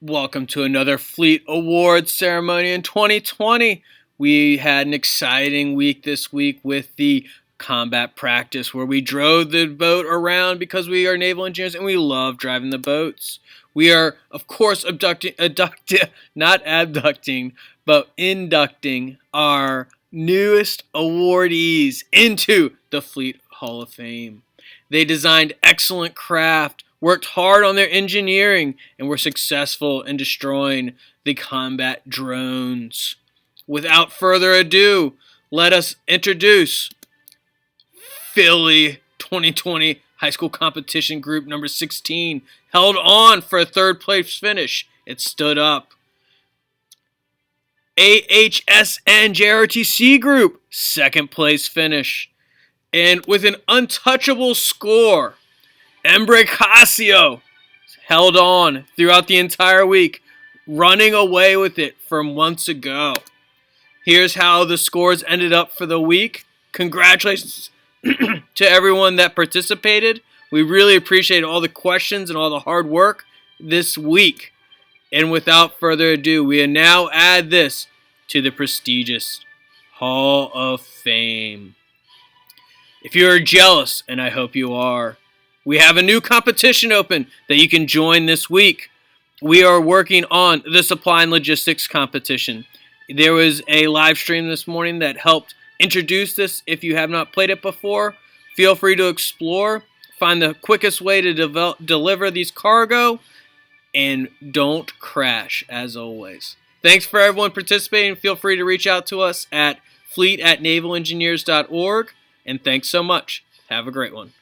Welcome to another Fleet Awards ceremony in 2020. We had an exciting week this week with the combat practice where we drove the boat around because we are naval engineers and we love driving the boats. We are, of course, not abducting, but inducting our newest awardees into the Fleet Hall of Fame. They designed excellent craft, worked hard on their engineering, and were successful in destroying the combat drones. Without further ado, let us introduce Philly 2020 High School Competition Group number 16. Held on for a third place finish. It stood up. AHSN JROTC Group, second place finish. And with an untouchable score, Embre Casio held on throughout the entire week, running away with it from months ago. Here's how the scores ended up for the week. Congratulations to everyone that participated. We really appreciate all the questions and all the hard work this week. And without further ado, we now add this to the prestigious Hall of Fame. If you're jealous, and I hope you are, we have a new competition open that you can join this week. We are working on the supply and logistics competition. There was a live stream this morning that helped introduce this. If you have not played it before, feel free to explore, find the quickest way to deliver these cargo, and don't crash, as always. Thanks for everyone participating. Feel free to reach out to us at fleet@navalengineers.org. And thanks so much. Have a great one.